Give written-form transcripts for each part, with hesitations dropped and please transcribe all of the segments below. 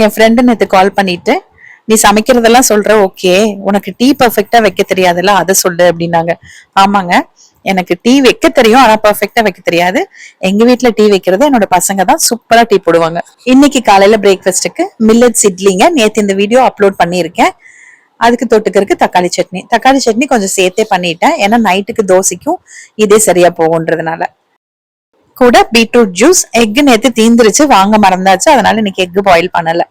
என் friend நேத்து கால் பண்ணிட்டு, நீ சமைக்கிறதெல்லாம் சொல்ற ஓகே, உனக்கு டீ பர்ஃபெக்ட்டா வைக்க தெரியாதுல்ல, அத சொல்லு அப்படின்னாங்க. ஆமாங்க, எனக்கு டீ வைக்க தெரியும், ஆனா பர்ஃபெக்ட்டா வைக்க தெரியாது. எங்க வீட்ல டீ வைக்கிறது என்னோட பசங்க தான் சூப்பரா டீ போடுவாங்க. இன்னைக்கு காலையில பிரேக்ஃபாஸ்ட்டுக்கு மில்லட்ஸ் இட்லிங்க. நேத்து இந்த வீடியோ அப்லோட் பண்ணியிருக்கேன். அதுக்கு தொட்டுக்கிறதுக்கு தக்காளி சட்னி. தக்காளி சட்னி கொஞ்சம் சேர்த்தே பண்ணிட்டேன், ஏன்னா நைட்டுக்கு தோசைக்கும் இதே சரியா போகுன்றதுனால. கூட பீட்ரூட் ஜூஸ். எக் நேத்து தீந்துருச்சு, வாங்க மறந்தாச்சு, அதனால இன்னைக்கு எக் பாயில் பண்ணல.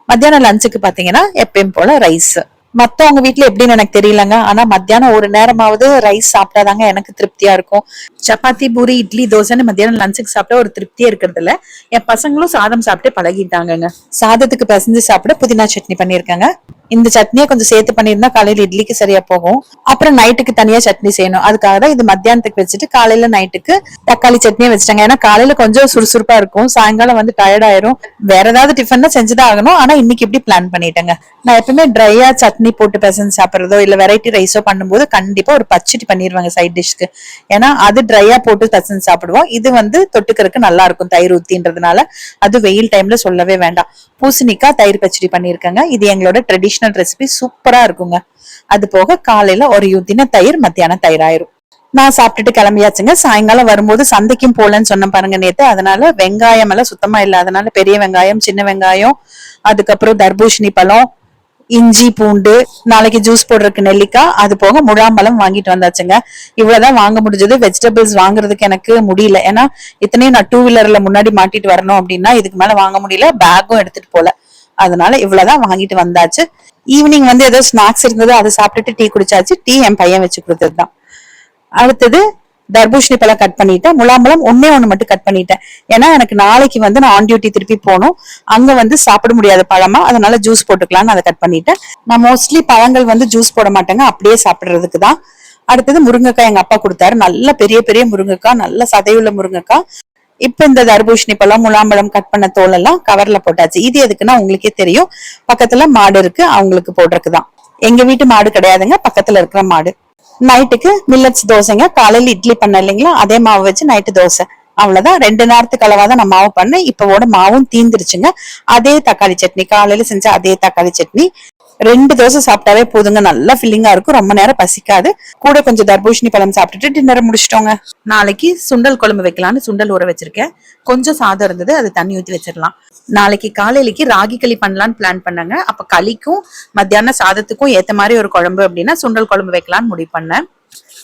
மத்தியானம் லஞ்சுக்கு பாத்தீங்கன்னா எப்பயும் போல ரைஸ். மத்தவங்க வீட்ல எப்படின்னு எனக்கு தெரியலங்க, ஆனா மத்தியானம் ஒரு நேரமாவது ரைஸ் சாப்பிட்டாதாங்க எனக்கு திருப்தியா இருக்கும். சப்பாத்தி பூரி இட்லி தோசைன்னு மத்தியானம் லஞ்சுக்கு சாப்பிட்டா ஒரு திருப்தியே இருக்கிறது இல்ல. என் பசங்களும் சாதம் சாப்பிட்டு பழகிட்டாங்கங்க. சாதத்துக்கு பிசைஞ்சு சாப்பிட புதினா சட்னி பண்ணிருக்காங்க. இந்த சட்னியை கொஞ்சம் சேர்த்து பண்ணிருந்தா காலையில இட்லிக்கு சரியா போகும். அப்புறம் நைட்டுக்கு தனியா சட்னி செய்யணும், அதுக்காக தான் இது மத்தியானத்துக்கு வச்சுட்டு காலையில நைட்டுக்கு தக்காளி சட்னியை வச்சுட்டாங்க. ஏன்னா காலையில கொஞ்சம் சுறுசுறுப்பா இருக்கும், சாயங்காலம் வந்து டயர்ட் ஆயிரும். வேற ஏதாவது டிஃபன் தான் செஞ்சுதான் ஆகணும், ஆனா இன்னைக்கு இப்படி பிளான் பண்ணிட்டேங்க. நான் எப்பவுமே ட்ரையா சட்னி போட்டு பிசைஞ்சு சாப்பிடுறதோ இல்ல வெரைட்டி ரைஸோ பண்ணும்போது கண்டிப்பா ஒரு பச்சடி பண்ணிடுவாங்க சைட் டிஷ்க்கு. ஏன்னா அது ட்ரையா போட்டு பிசைஞ்சு சாப்பிடுவோம், இது வந்து தொட்டுக்கிறதுக்கு நல்லா இருக்கும் தயிர் ஊத்தின்றதுனால. அது வெயில் டைம்ல சொல்லவே வேண்டாம். பூசணிக்காய் தயிர் பச்சடி பண்ணிருக்காங்க, இது எங்களோட ட்ரெடிஷனல் ரெசிபி, சூப்பரா இருக்குங்க. அது போக காலையில ஒரு ஊத்தின தயிர், மத்தியானம் தயிர் ஆயிரும். நான் சாப்பிட்டுட்டு கிளம்பியாச்சுங்க. சாயங்காலம் வரும்போது சந்தைக்கும் போலன்னு சொன்ன பாருங்க நேத்து, அதனால வெங்காயம் எல்லாம் சுத்தமா இல்ல, அதனால பெரிய வெங்காயம் சின்ன வெங்காயம் அதுக்கப்புறம் தர்பூசணி பழம் இஞ்சி பூண்டு நாளைக்கு ஜூஸ் போடுறதுக்கு நெல்லிக்காய் அது போக முழாம்பழம் வாங்கிட்டு வந்தாச்சுங்க. இவ்வளவுதான் வாங்க முடிஞ்சது. வெஜிடபிள்ஸ் வாங்குறதுக்கு எனக்கு முடியல, ஏன்னா இத்தனையும் நான் டூ வீலர்ல முன்னாடி மாட்டிட்டு வரணும் அப்படின்னா இதுக்கு மேல வாங்க முடியல, பேக்கும் எடுத்துட்டு போல. அதனால இவ்வளவுதான் வாங்கிட்டு வந்தாச்சு. ஈவினிங் வந்து ஏதோ ஸ்நாக்ஸ் இருந்தது, அதை சாப்பிட்டுட்டு டீ குடிச்சாச்சு. டீ என் பையன் வச்சு கொடுத்ததுதான். அடுத்தது தர்பூஷணி பழம் கட் பண்ணிட்டேன், முலாம்பழம் ஒன்னே ஒண்ணு மட்டும் கட் பண்ணிட்டேன். ஏன்னா எனக்கு நாளைக்கு வந்து நான் ஆன் டியூட்டி திருப்பி போகணும், அங்க வந்து சாப்பிட முடியாத பழமா, அதனால ஜூஸ் போட்டுக்கலாம்னு அதை கட் பண்ணிட்டேன். நான் மோஸ்ட்லி பழங்கள் வந்து ஜூஸ் போட மாட்டேங்க, அப்படியே சாப்பிடுறதுக்கு தான். அடுத்தது முருங்கைக்காய் எங்க அப்பா கொடுத்தாரு, நல்ல பெரிய பெரிய முருங்கைக்காய், நல்ல சதையுள்ள முருங்கைக்காய். இப்ப இந்த தர்பூஷணி பழம் முலாம்பழம் கட் பண்ண தோல் எல்லாம் கவர்ல போட்டாச்சு. இது எதுக்குன்னா உங்களுக்கே தெரியும், பக்கத்துல மாடு இருக்கு, அவங்களுக்கு போடுறதுக்குதான். எங்க வீட்டு மாடு கிடையாதுங்க, பக்கத்துல இருக்கிற மாடு. நைட்டுக்கு மில்லட்ஸ் தோசைங்க. காலையில இட்லி பண்ண இல்லைங்களா, அதே மாவு வச்சு நைட்டு தோசை. அவ்வளவுதான், 2 நேரத்துக்கு அளவாதான் நான் மாவு பண்ணேன். இப்போட மாவும் தீந்துருச்சுங்க. அதே தக்காளி சட்னி, காலையில செஞ்ச அதே தக்காளி சட்னி. 2 தோசை சாப்பிட்டாவே போதுங்க, நல்லா ஃபில்லிங்கா இருக்கும், ரொம்ப நேரம் பசிக்காது. கூட கொஞ்சம் தர்பூஷணி பழம் சாப்பிட்டுட்டு டின்னர் முடிச்சிட்டோங்க. நாளைக்கு சுண்டல் குழம்பு வைக்கலாம்னு சுண்டல் ஊற வச்சிருக்கேன். கொஞ்சம் சாதம் இருந்தது, அது தண்ணி ஊத்தி வச்சிடலாம். நாளைக்கு காலையிலக்கு ராகி களி பண்ணலான்னு பிளான் பண்ணாங்க. அப்ப களிக்கும் மத்தியானம் சாதத்துக்கும் ஏத்த மாதிரி ஒரு குழம்பு அப்படின்னா சுண்டல் குழம்பு வைக்கலாம்னு முடிவு பண்ணேன்.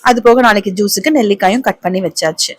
அது போக நாளைக்கு ஜூஸுக்கு நெல்லிக்காயும் கட் பண்ணி வச்சாச்சு.